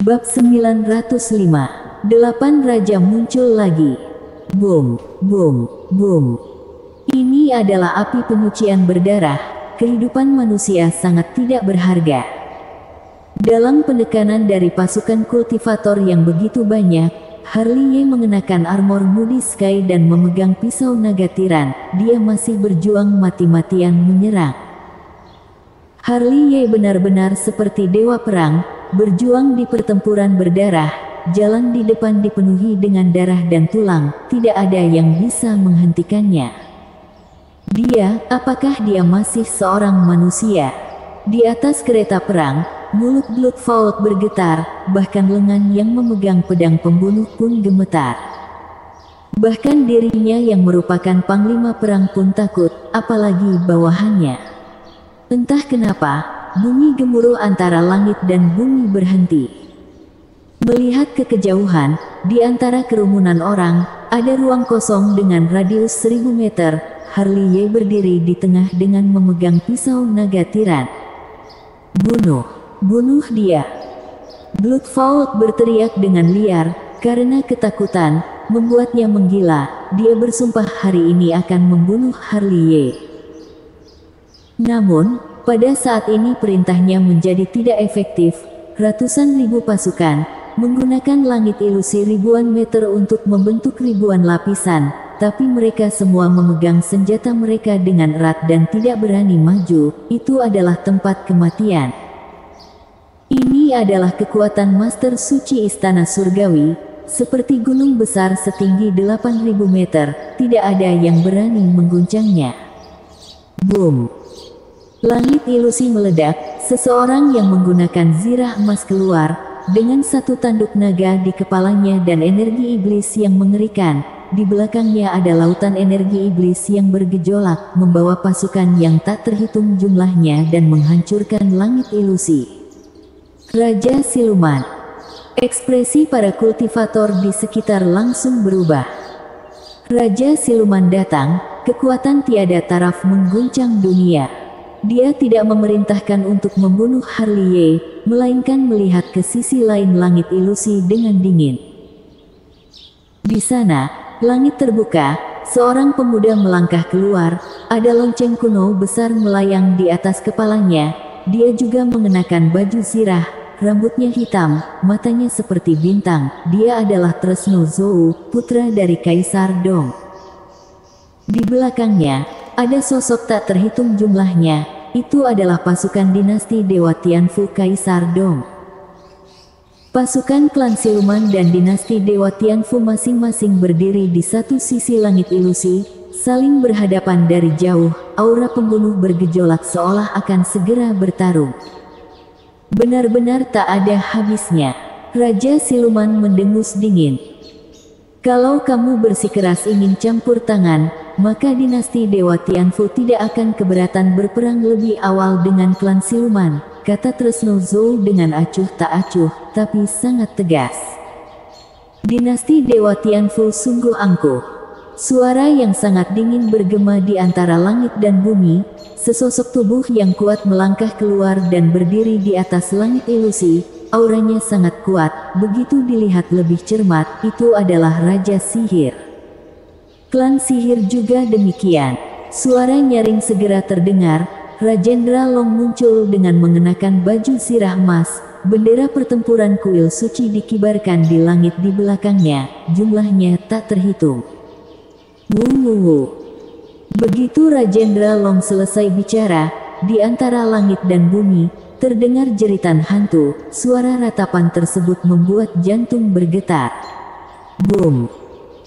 Bab 905. 8 Raja muncul lagi. Boom, boom, boom. Ini adalah api penyucian berdarah. Kehidupan manusia sangat tidak berharga. Dalam penekanan dari pasukan kultivator yang begitu banyak, Harley mengenakan armor Moody Sky dan memegang pisau naga tiran. Dia masih berjuang mati-matian menyerang. Harley benar-benar seperti dewa perang, berjuang di pertempuran berdarah. Jalan di depan dipenuhi dengan darah dan tulang, tidak ada yang bisa menghentikannya. Apakah dia masih seorang manusia? Di atas kereta perang, mulut Bloodvault bergetar, bahkan lengan yang memegang pedang pembunuh pun gemetar. Bahkan dirinya yang merupakan panglima perang pun takut, apalagi bawahannya. Entah kenapa, bunyi gemuruh antara langit dan bumi berhenti. Melihat ke kejauhan, di antara kerumunan orang, ada ruang kosong dengan radius 1000 meter. Harley berdiri di tengah dengan memegang pisau naga tiran. Bunuh! Bunuh dia! Bloodvault berteriak dengan liar, karena ketakutan, membuatnya menggila. Dia bersumpah hari ini akan membunuh Harley. Namun, pada saat ini perintahnya menjadi tidak efektif. Ratusan ribu pasukan, menggunakan langit ilusi ribuan meter untuk membentuk ribuan lapisan, tapi mereka semua memegang senjata mereka dengan erat dan tidak berani maju. Itu adalah tempat kematian. Ini adalah kekuatan Master Suci Istana Surgawi, seperti gunung besar setinggi 8000 meter, tidak ada yang berani mengguncangnya. Boom! Langit ilusi meledak, seseorang yang menggunakan zirah emas keluar, dengan satu tanduk naga di kepalanya dan energi iblis yang mengerikan. Di belakangnya ada lautan energi iblis yang bergejolak, membawa pasukan yang tak terhitung jumlahnya dan menghancurkan langit ilusi. Raja Siluman. Ekspresi para kultivator di sekitar langsung berubah. Raja Siluman datang, kekuatan tiada taraf mengguncang dunia. Dia tidak memerintahkan untuk membunuh Harley, melainkan melihat ke sisi lain langit ilusi dengan dingin. Di sana, langit terbuka, seorang pemuda melangkah keluar, ada lonceng kuno besar melayang di atas kepalanya. Dia juga mengenakan baju zirah, rambutnya hitam, matanya seperti bintang. Dia adalah Tresno Zou, putra dari Kaisar Dong. Di belakangnya, ada sosok tak terhitung jumlahnya. Itu adalah pasukan dinasti Dewa Tianfu Kaisar Dong. Pasukan klan Siluman dan dinasti Dewa Tianfu masing-masing berdiri di satu sisi langit ilusi, saling berhadapan dari jauh. Aura pembunuh bergejolak seolah akan segera bertarung. Benar-benar tak ada habisnya. Raja Siluman mendengus dingin. Kalau kamu bersikeras ingin campur tangan, maka dinasti Dewa Tianfu tidak akan keberatan berperang lebih awal dengan klan Siluman, kata Tresno Zou dengan acuh tak acuh, tapi sangat tegas. Dinasti Dewa Tianfu sungguh angkuh. Suara yang sangat dingin bergema di antara langit dan bumi. Sesosok tubuh yang kuat melangkah keluar dan berdiri di atas langit ilusi. Auranya sangat kuat, begitu dilihat lebih cermat, itu adalah Raja Sihir. Klan Sihir juga demikian. Suara nyaring segera terdengar. Rajendra Long muncul dengan mengenakan baju zirah emas. Bendera pertempuran kuil suci dikibarkan di langit di belakangnya. Jumlahnya tak terhitung. Wuh. Begitu Rajendra Long selesai bicara, di antara langit dan bumi terdengar jeritan hantu. Suara ratapan tersebut membuat jantung bergetar. Boom!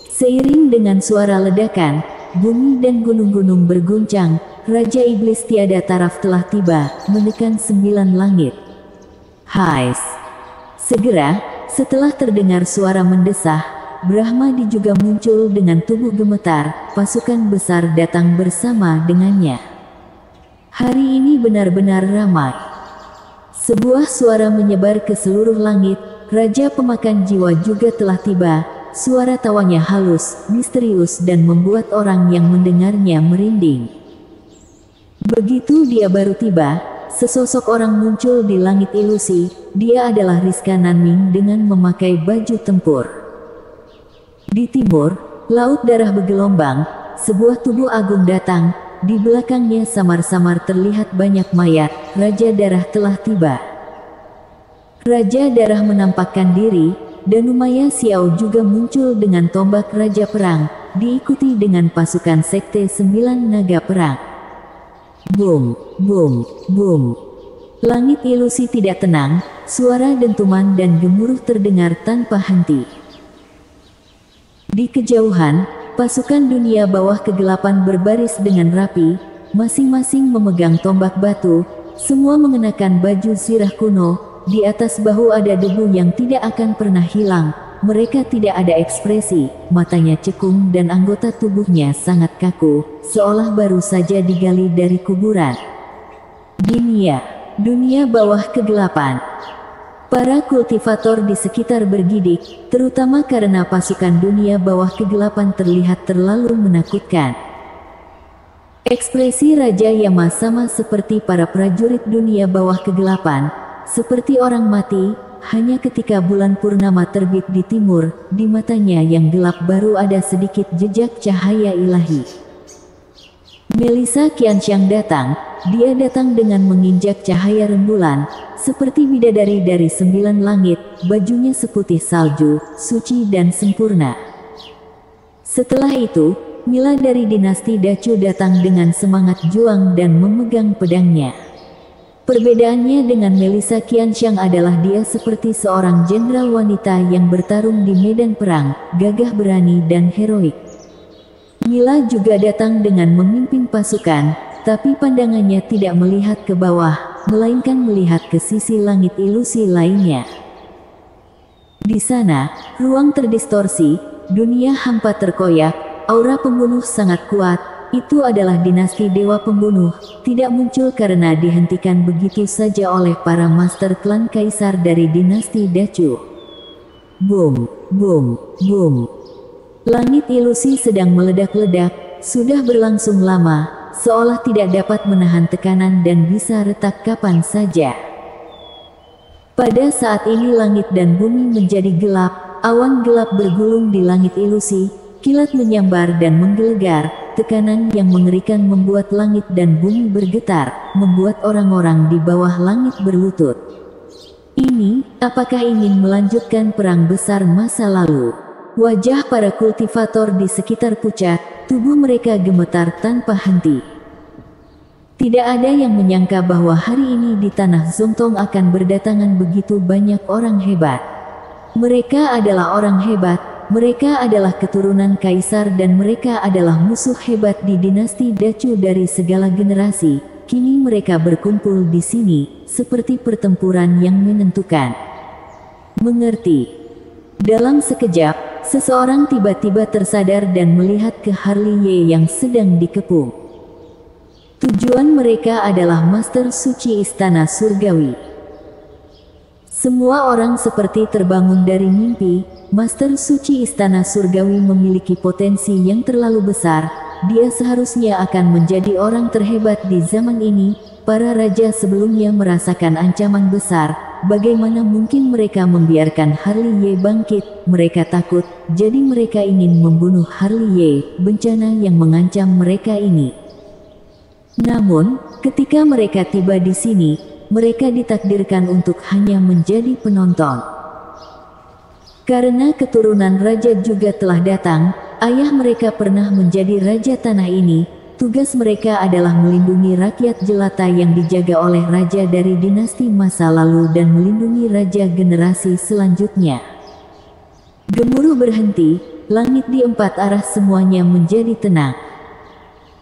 Seiring dengan suara ledakan, bumi dan gunung-gunung berguncang. Raja Iblis tiada taraf telah tiba, menekan 9 langit. Hais! Segera, setelah terdengar suara mendesah, Brahmadi juga muncul dengan tubuh gemetar. Pasukan besar datang bersama dengannya. Hari ini benar-benar ramai. Sebuah suara menyebar ke seluruh langit. Raja pemakan jiwa juga telah tiba. Suara tawanya halus, misterius dan membuat orang yang mendengarnya merinding. Begitu dia baru tiba, sesosok orang muncul di langit ilusi. Dia adalah Rizka Nanming dengan memakai baju tempur. Di timur, laut darah bergelombang, sebuah tubuh agung datang. Di belakangnya samar-samar terlihat banyak mayat. Raja darah telah tiba. Raja darah menampakkan diri, dan Umaya Xiao juga muncul dengan tombak Raja Perang, diikuti dengan pasukan Sekte 9 Naga Perang. Boom, boom, boom. Langit ilusi tidak tenang, suara dentuman dan gemuruh terdengar tanpa henti. Di kejauhan, pasukan dunia bawah kegelapan berbaris dengan rapi, masing-masing memegang tombak batu, semua mengenakan baju zirah kuno. Di atas bahu ada debu yang tidak akan pernah hilang. Mereka tidak ada ekspresi, matanya cekung dan anggota tubuhnya sangat kaku, seolah baru saja digali dari kuburan. Dunia bawah kegelapan. Para kultivator di sekitar bergidik, terutama karena pasukan dunia bawah kegelapan terlihat terlalu menakutkan. Ekspresi Raja Yama sama seperti para prajurit dunia bawah kegelapan, seperti orang mati. Hanya ketika bulan purnama terbit di timur, di matanya yang gelap baru ada sedikit jejak cahaya ilahi. Melissa Qianxiang datang. Dia datang dengan menginjak cahaya rembulan, seperti bidadari dari 9 langit. Bajunya seputih salju, suci dan sempurna. Setelah itu, Mila dari dinasti Dacu datang dengan semangat juang dan memegang pedangnya. Perbedaannya dengan Melissa Qianxiang adalah dia seperti seorang jenderal wanita yang bertarung di medan perang, gagah berani dan heroik. Mila juga datang dengan memimpin pasukan, tapi pandangannya tidak melihat ke bawah, melainkan melihat ke sisi langit ilusi lainnya. Di sana, ruang terdistorsi, dunia hampa terkoyak, aura pembunuh sangat kuat. Itu adalah dinasti Dewa Pembunuh, tidak muncul karena dihentikan begitu saja oleh para master klan kaisar dari dinasti Dacu. Boom, boom, boom. Langit ilusi sedang meledak-ledak, sudah berlangsung lama, seolah tidak dapat menahan tekanan dan bisa retak kapan saja. Pada saat ini langit dan bumi menjadi gelap, awan gelap bergulung di langit ilusi, kilat menyambar dan menggelegar. Tekanan yang mengerikan membuat langit dan bumi bergetar, membuat orang-orang di bawah langit berlutut. Ini, apakah ingin melanjutkan perang besar masa lalu? Wajah para kultivator di sekitar pucat, tubuh mereka gemetar tanpa henti. Tidak ada yang menyangka bahwa hari ini di tanah Zongtong akan berdatangan begitu banyak orang hebat. Mereka adalah orang hebat. Mereka adalah keturunan kaisar dan mereka adalah musuh hebat di dinasti Dacu dari segala generasi. Kini mereka berkumpul di sini, seperti pertempuran yang menentukan. Mengerti? Dalam sekejap, seseorang tiba-tiba tersadar dan melihat ke Harley Ye yang sedang dikepung. Tujuan mereka adalah Master Suci Istana Surgawi. Semua orang seperti terbangun dari mimpi. Master Suci Istana Surgawi memiliki potensi yang terlalu besar. Dia seharusnya akan menjadi orang terhebat di zaman ini. Para raja sebelumnya merasakan ancaman besar. Bagaimana mungkin mereka membiarkan Harley Ye bangkit? Mereka takut, jadi mereka ingin membunuh Harley Ye, bencana yang mengancam mereka ini. Namun, ketika mereka tiba di sini, mereka ditakdirkan untuk hanya menjadi penonton. Karena keturunan raja juga telah datang, ayah mereka pernah menjadi raja tanah ini. Tugas mereka adalah melindungi rakyat jelata yang dijaga oleh raja dari dinasti masa lalu dan melindungi raja generasi selanjutnya. Gemuruh berhenti, langit di 4 arah semuanya menjadi tenang.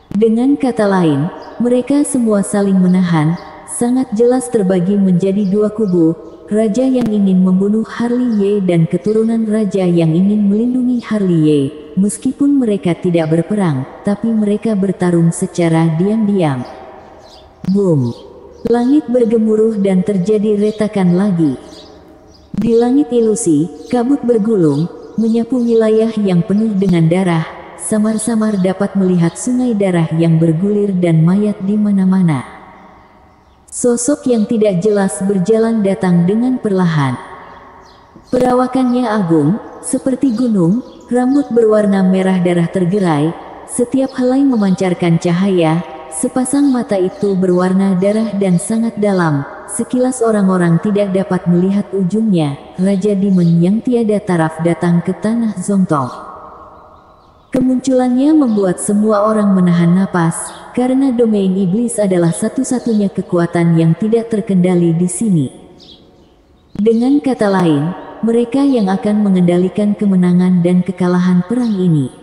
Dengan kata lain, mereka semua saling menahan, sangat jelas terbagi menjadi 2 kubu. Raja yang ingin membunuh Harley Ye dan keturunan raja yang ingin melindungi Harley Ye. Meskipun mereka tidak berperang, tapi mereka bertarung secara diam-diam. Boom! Langit bergemuruh dan terjadi retakan lagi. Di langit ilusi, kabut bergulung, menyapu wilayah yang penuh dengan darah. Samar-samar dapat melihat sungai darah yang bergulir dan mayat di mana-mana. Sosok yang tidak jelas berjalan datang dengan perlahan. Perawakannya agung, seperti gunung, rambut berwarna merah darah tergerai, setiap helai memancarkan cahaya, sepasang mata itu berwarna darah dan sangat dalam, sekilas orang-orang tidak dapat melihat ujungnya. Raja Demon yang tiada taraf datang ke tanah Zongtong. Kemunculannya membuat semua orang menahan napas, karena domain iblis adalah satu-satunya kekuatan yang tidak terkendali di sini. Dengan kata lain, mereka yang akan mengendalikan kemenangan dan kekalahan perang ini.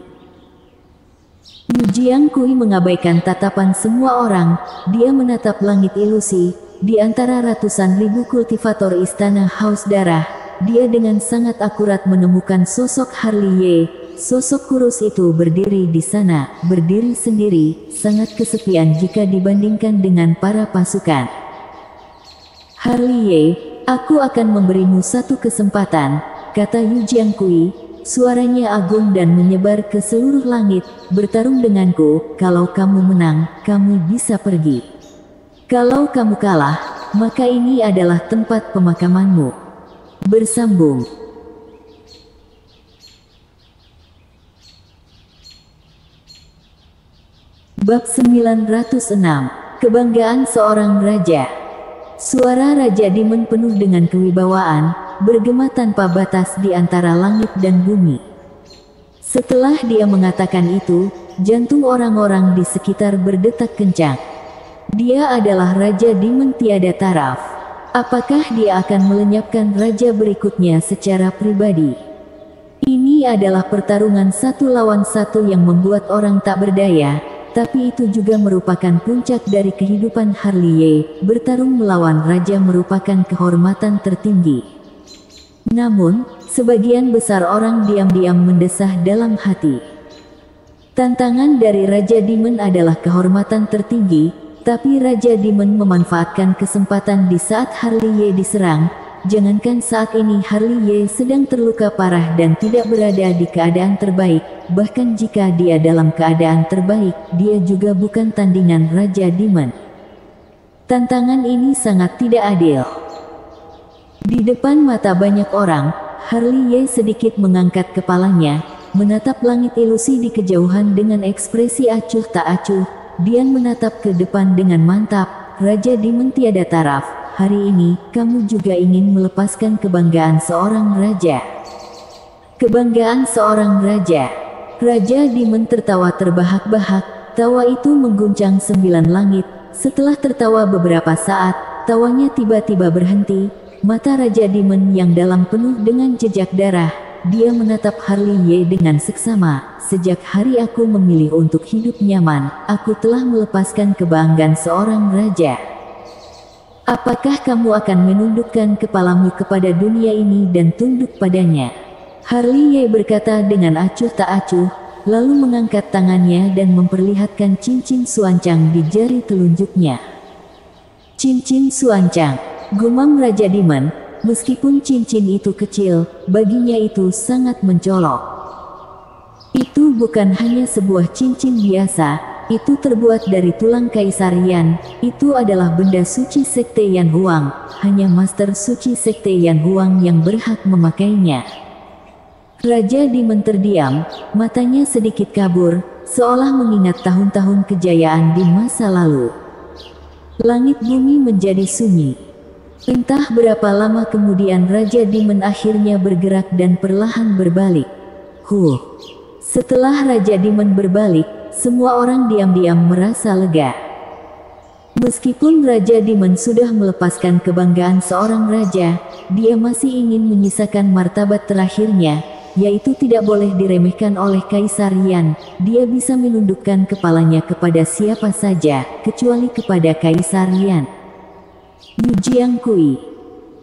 Yu Jiangkui mengabaikan tatapan semua orang, dia menatap langit ilusi, di antara ratusan ribu kultivator istana Haus Darah, dia dengan sangat akurat menemukan sosok Harley Ye. Sosok kurus itu berdiri di sana, berdiri sendiri, sangat kesepian jika dibandingkan dengan para pasukan. Harley Ye, aku akan memberimu satu kesempatan, kata Yu Jiangkui, suaranya agung dan menyebar ke seluruh langit, bertarung denganku, kalau kamu menang, kamu bisa pergi. Kalau kamu kalah, maka ini adalah tempat pemakamanmu. Bersambung. Bab 906, Kebanggaan Seorang Raja. Suara Raja Demon penuh dengan kewibawaan, bergema tanpa batas di antara langit dan bumi. Setelah dia mengatakan itu, jantung orang-orang di sekitar berdetak kencang. Dia adalah Raja Demon tiada taraf. Apakah dia akan melenyapkan raja berikutnya secara pribadi? Ini adalah pertarungan satu lawan satu yang membuat orang tak berdaya. Tapi itu juga merupakan puncak dari kehidupan Harley Ye. Bertarung melawan raja merupakan kehormatan tertinggi. Namun, sebagian besar orang diam-diam mendesah dalam hati. Tantangan dari Raja Demon adalah kehormatan tertinggi, tapi Raja Demon memanfaatkan kesempatan di saat Harley Ye diserang. Jangankan saat ini Harley Ye sedang terluka parah dan tidak berada di keadaan terbaik, bahkan jika dia dalam keadaan terbaik, dia juga bukan tandingan Raja Demon. Tantangan ini sangat tidak adil. Di depan mata banyak orang, Harley Ye sedikit mengangkat kepalanya, menatap langit ilusi di kejauhan dengan ekspresi acuh tak acuh. Dia menatap ke depan dengan mantap. Raja Demon tiada taraf. Hari ini, kamu juga ingin melepaskan kebanggaan seorang raja. Kebanggaan seorang raja. Raja Demon tertawa terbahak-bahak, tawa itu mengguncang 9 langit. Setelah tertawa beberapa saat, tawanya tiba-tiba berhenti. Mata Raja Demon yang dalam penuh dengan jejak darah. Dia menatap Harley Ye dengan seksama. Sejak hari aku memilih untuk hidup nyaman, aku telah melepaskan kebanggaan seorang raja. Apakah kamu akan menundukkan kepalamu kepada dunia ini dan tunduk padanya? Harley Ye berkata dengan acuh tak acuh, lalu mengangkat tangannya dan memperlihatkan cincin suancang di jari telunjuknya. Cincin suancang, gumam Raja Demon, meskipun cincin itu kecil, baginya itu sangat mencolok. Itu bukan hanya sebuah cincin biasa. Itu terbuat dari tulang Kaisar Yan. Itu adalah benda suci Sekte Yan Huang. Hanya Master Suci Sekte Yan Huang yang berhak memakainya. Raja Demon terdiam, matanya sedikit kabur, seolah mengingat tahun-tahun kejayaan di masa lalu. Langit bumi menjadi sunyi. Entah berapa lama kemudian Raja Demon akhirnya bergerak dan perlahan berbalik. Setelah Raja Demon berbalik, semua orang diam-diam merasa lega. Meskipun Raja Demon sudah melepaskan kebanggaan seorang raja, dia masih ingin menyisakan martabat terakhirnya, yaitu tidak boleh diremehkan oleh Kaisar Yan. Dia bisa menundukkan kepalanya kepada siapa saja, kecuali kepada Kaisar Yan. Yu Jiangkui.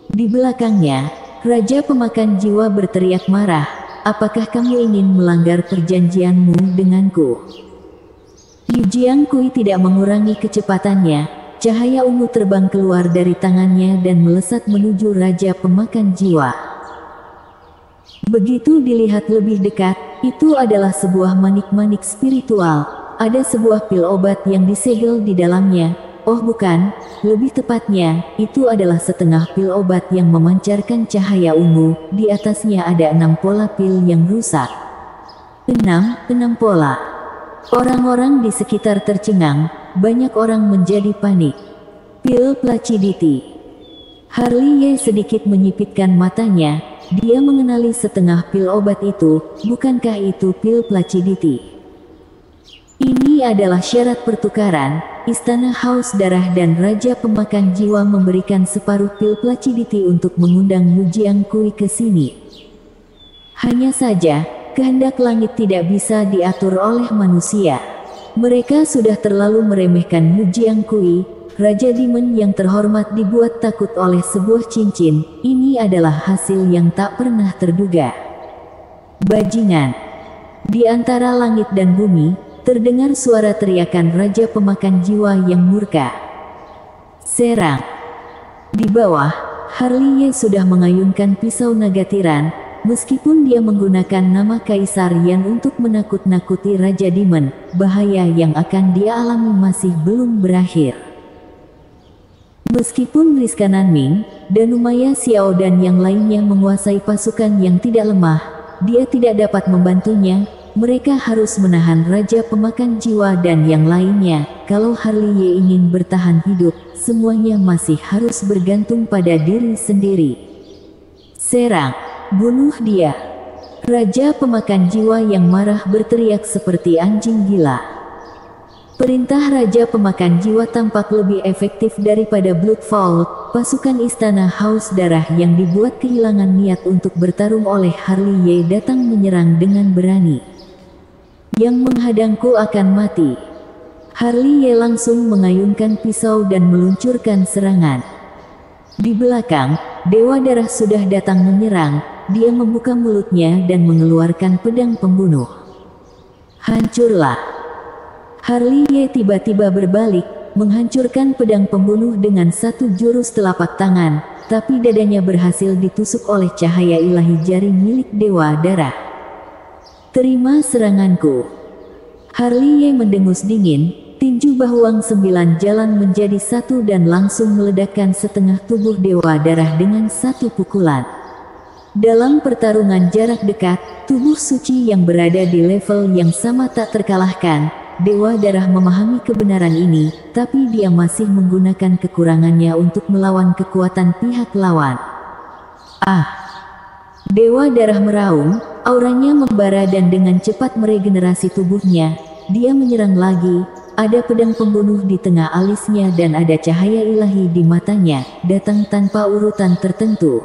Di belakangnya, Raja Pemakan Jiwa berteriak marah, apakah kamu ingin melanggar perjanjianmu denganku? Yu Jiangkui tidak mengurangi kecepatannya, cahaya ungu terbang keluar dari tangannya dan melesat menuju Raja Pemakan Jiwa. Begitu dilihat lebih dekat, itu adalah sebuah manik-manik spiritual, ada sebuah pil obat yang disegel di dalamnya, oh bukan, lebih tepatnya, itu adalah setengah pil obat yang memancarkan cahaya ungu, di atasnya ada 6 pola pil yang rusak. 6 pola. Orang-orang di sekitar tercengang, banyak orang menjadi panik. Pil Placidity. Harley sedikit menyipitkan matanya, dia mengenali setengah pil obat itu, bukankah itu pil Placidity? Ini adalah syarat pertukaran. Istana Haus Darah dan Raja Pemakan Jiwa memberikan separuh pil Placidity untuk mengundang Yu Jiangkui ke sini. Hanya saja, kehendak langit tidak bisa diatur oleh manusia. Mereka sudah terlalu meremehkan Yu Jiangkui, Raja Demon yang terhormat dibuat takut oleh sebuah cincin. Ini adalah hasil yang tak pernah terduga. Bajingan. Di antara langit dan bumi, terdengar suara teriakan Raja Pemakan Jiwa yang murka. Serang. Di bawah, Harley sudah mengayunkan pisau naga tiran, meskipun dia menggunakan nama Kaisar Yan untuk menakut-nakuti Raja Demon, bahaya yang akan dia alami masih belum berakhir. Meskipun Rizka Nanming, Danumaya Xiao dan yang lainnya menguasai pasukan yang tidak lemah, dia tidak dapat membantunya. Mereka harus menahan Raja Pemakan Jiwa dan yang lainnya. Kalau Harley ingin bertahan hidup, semuanya masih harus bergantung pada diri sendiri. Serang, bunuh dia. Raja Pemakan Jiwa yang marah berteriak seperti anjing gila. Perintah Raja Pemakan Jiwa tampak lebih efektif daripada Bloodfall, pasukan Istana Haus Darah yang dibuat kehilangan niat untuk bertarung oleh Harley datang menyerang dengan berani. Yang menghadangku akan mati. Harley langsung mengayunkan pisau dan meluncurkan serangan. Di belakang, Dewa Darah sudah datang menyerang. Dia membuka mulutnya dan mengeluarkan pedang pembunuh. Hancurlah. Harley tiba-tiba berbalik, menghancurkan pedang pembunuh dengan satu jurus telapak tangan, tapi dadanya berhasil ditusuk oleh cahaya ilahi jari milik Dewa Darah. Terima seranganku. Harley mendengus dingin, tinju Bahuang 9 jalan menjadi satu dan langsung meledakkan setengah tubuh Dewa Darah dengan satu pukulan. Dalam pertarungan jarak dekat, tubuh suci yang berada di level yang sama tak terkalahkan. Dewa Darah memahami kebenaran ini, tapi dia masih menggunakan kekurangannya untuk melawan kekuatan pihak lawan. Dewa Darah meraung, auranya membara dan dengan cepat meregenerasi tubuhnya. Dia menyerang lagi, ada pedang pembunuh di tengah alisnya dan ada cahaya ilahi di matanya, datang tanpa urutan tertentu.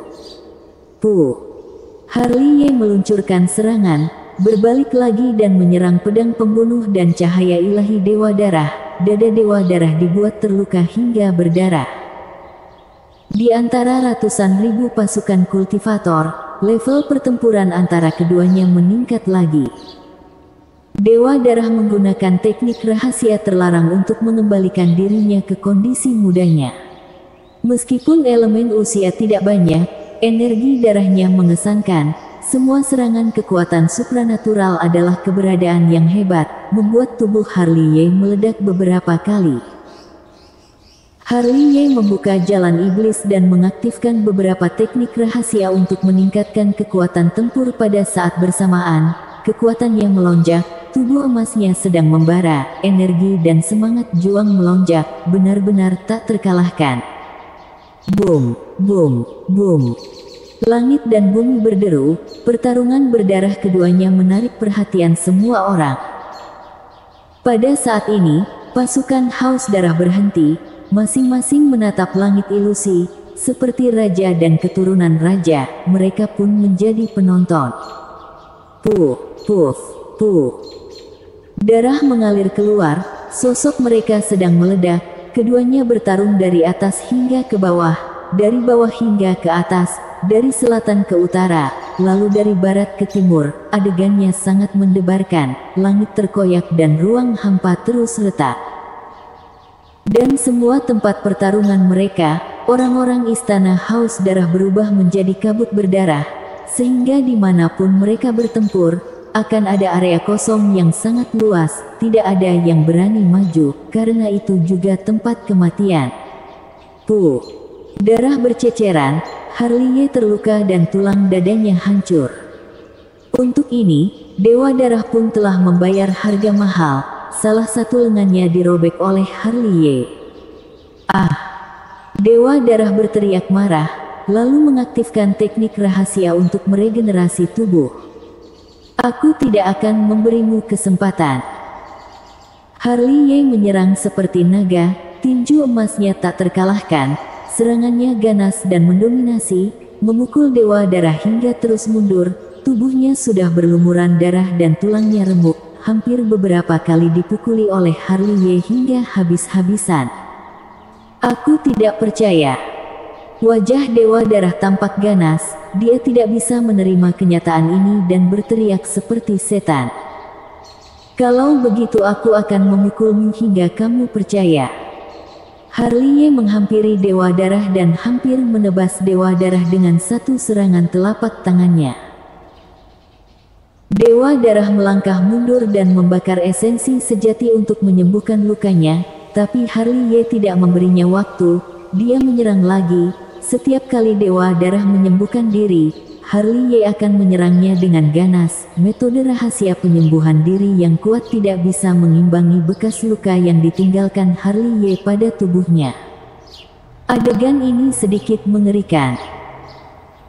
Harley meluncurkan serangan, berbalik lagi dan menyerang pedang pembunuh dan cahaya ilahi Dewa Darah. Dada Dewa Darah dibuat terluka hingga berdarah. Di antara ratusan ribu pasukan kultivator, level pertempuran antara keduanya meningkat lagi. Dewa Darah menggunakan teknik rahasia terlarang untuk mengembalikan dirinya ke kondisi mudanya. Meskipun elemen usia tidak banyak, energi darahnya mengesankan. Semua serangan kekuatan supranatural adalah keberadaan yang hebat, membuat tubuh Harley meledak beberapa kali. Harley membuka jalan iblis dan mengaktifkan beberapa teknik rahasia untuk meningkatkan kekuatan tempur pada saat bersamaan. Kekuatannya melonjak, tubuh emasnya sedang membara, energi dan semangat juang melonjak, benar-benar tak terkalahkan. Boom, boom, boom. Langit dan bumi berderu, pertarungan berdarah keduanya menarik perhatian semua orang. Pada saat ini, pasukan Haus Darah berhenti, masing-masing menatap langit ilusi, seperti raja dan keturunan raja, mereka pun menjadi penonton. Darah mengalir keluar, sosok mereka sedang meledak, keduanya bertarung dari atas hingga ke bawah, dari bawah hingga ke atas, dari selatan ke utara, lalu dari barat ke timur. Adegannya sangat mendebarkan, langit terkoyak dan ruang hampa terus retak. Dan semua tempat pertarungan mereka, orang-orang Istana Haus Darah berubah menjadi kabut berdarah, sehingga dimanapun mereka bertempur, akan ada area kosong yang sangat luas, tidak ada yang berani maju, karena itu juga tempat kematian. Puh! Darah berceceran, Harley terluka dan tulang dadanya hancur. Untuk ini, Dewa Darah pun telah membayar harga mahal, salah satu lengannya dirobek oleh Harley. Ah! Dewa Darah berteriak marah, lalu mengaktifkan teknik rahasia untuk meregenerasi tubuh. Aku tidak akan memberimu kesempatan. Harley menyerang seperti naga, tinju emasnya tak terkalahkan, serangannya ganas dan mendominasi, memukul Dewa Darah hingga terus mundur, tubuhnya sudah berlumuran darah dan tulangnya remuk, hampir beberapa kali dipukuli oleh Harley hingga habis-habisan. Aku tidak percaya. Wajah Dewa Darah tampak ganas, dia tidak bisa menerima kenyataan ini dan berteriak seperti setan. Kalau begitu aku akan memukulmu hingga kamu percaya. Harley menghampiri Dewa Darah dan hampir menebas Dewa Darah dengan satu serangan telapak tangannya. Dewa Darah melangkah mundur dan membakar esensi sejati untuk menyembuhkan lukanya, tapi Harley tidak memberinya waktu, dia menyerang lagi. Setiap kali Dewa Darah menyembuhkan diri, Harley akan menyerangnya dengan ganas. Metode rahasia penyembuhan diri yang kuat tidak bisa mengimbangi bekas luka yang ditinggalkan Harley pada tubuhnya. Adegan ini sedikit mengerikan.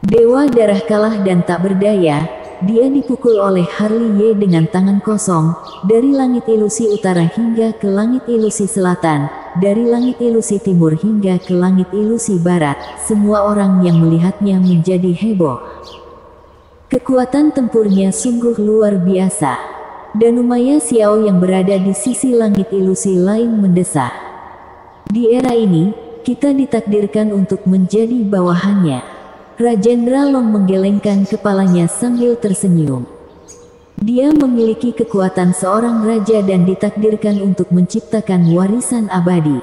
Dewa Darah kalah dan tak berdaya, dia dipukul oleh Harley dengan tangan kosong, dari langit ilusi utara hingga ke langit ilusi selatan. Dari langit ilusi timur hingga ke langit ilusi barat, semua orang yang melihatnya menjadi heboh. Kekuatan tempurnya sungguh luar biasa. Danumaya Xiao yang berada di sisi langit ilusi lain mendesah. Di era ini, kita ditakdirkan untuk menjadi bawahannya. Rajendra Long menggelengkan kepalanya sambil tersenyum. Dia memiliki kekuatan seorang raja dan ditakdirkan untuk menciptakan warisan abadi.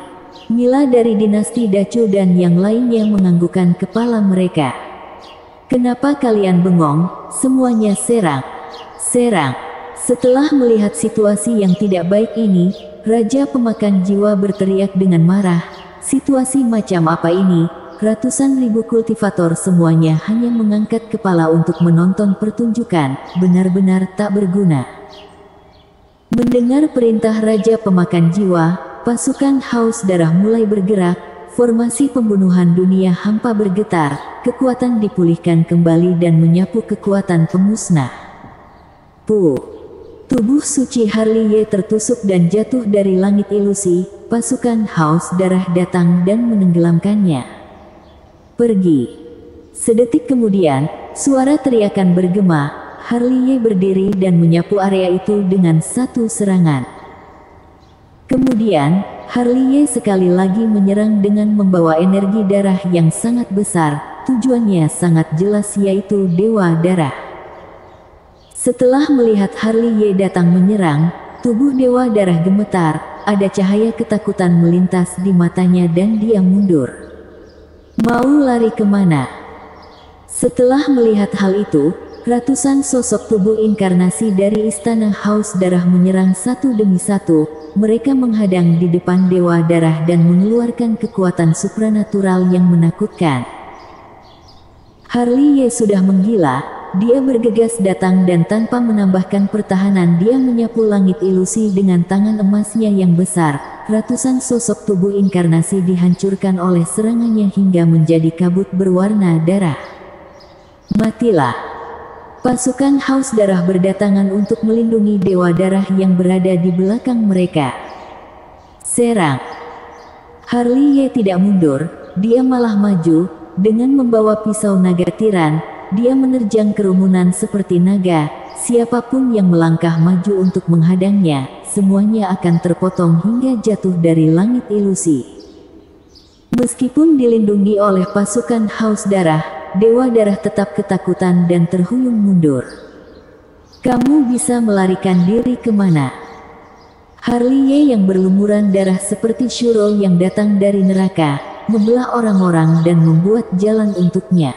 Mila dari dinasti Dacu dan yang lainnya menganggukkan kepala mereka. Kenapa kalian bengong? Semuanya serang. Serang. Setelah melihat situasi yang tidak baik ini, Raja Pemakan Jiwa berteriak dengan marah. Situasi macam apa ini? Ratusan ribu kultivator semuanya hanya mengangkat kepala untuk menonton pertunjukan, benar-benar tak berguna. Mendengar perintah Raja Pemakan Jiwa, pasukan Haus Darah mulai bergerak, formasi pembunuhan dunia hampa bergetar, kekuatan dipulihkan kembali dan menyapu kekuatan pemusnah. Puh! Tubuh suci Harley tertusuk dan jatuh dari langit ilusi, pasukan Haus Darah datang dan menenggelamkannya. Pergi. Sedetik kemudian, suara teriakan bergema, Harley berdiri dan menyapu area itu dengan satu serangan. Kemudian, Harley sekali lagi menyerang dengan membawa energi darah yang sangat besar, tujuannya sangat jelas yaitu Dewa Darah. Setelah melihat Harley datang menyerang, tubuh Dewa Darah gemetar, ada cahaya ketakutan melintas di matanya dan dia mundur. Mau lari kemana? Setelah melihat hal itu, ratusan sosok tubuh inkarnasi dari Istana Haus Darah menyerang satu demi satu. Mereka menghadang di depan Dewa Darah dan mengeluarkan kekuatan supranatural yang menakutkan. Harley sudah menggila, dia bergegas datang dan tanpa menambahkan pertahanan dia menyapu langit ilusi dengan tangan emasnya yang besar. Ratusan sosok tubuh inkarnasi dihancurkan oleh serangannya hingga menjadi kabut berwarna darah. Matilah. Pasukan Haus Darah berdatangan untuk melindungi Dewa Darah yang berada di belakang mereka. Serang. Harley tidak mundur, dia malah maju, dengan membawa pisau naga tiran, dia menerjang kerumunan seperti naga. Siapapun yang melangkah maju untuk menghadangnya, semuanya akan terpotong hingga jatuh dari langit ilusi. Meskipun dilindungi oleh pasukan Haus Darah, Dewa Darah tetap ketakutan dan terhuyung mundur. Kamu bisa melarikan diri kemana? Harley yang berlumuran darah seperti Shuro yang datang dari neraka, membelah orang-orang dan membuat jalan untuknya.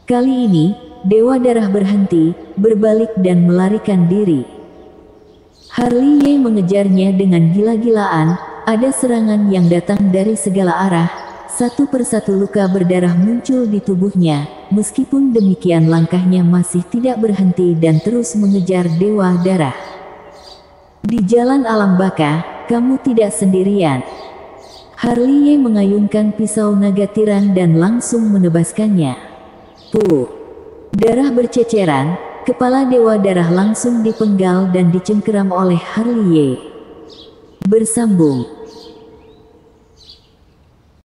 Kali ini, Dewa Darah berhenti, berbalik dan melarikan diri. Harley Ye mengejarnya dengan gila-gilaan, ada serangan yang datang dari segala arah, satu persatu luka berdarah muncul di tubuhnya, meskipun demikian langkahnya masih tidak berhenti dan terus mengejar Dewa Darah. Di jalan alam baka, kamu tidak sendirian. Harley Ye mengayunkan pisau naga tiran dan langsung menebaskannya. Puh! Darah berceceran, kepala Dewa Darah langsung dipenggal dan dicengkeram oleh Harley Ye. Bersambung.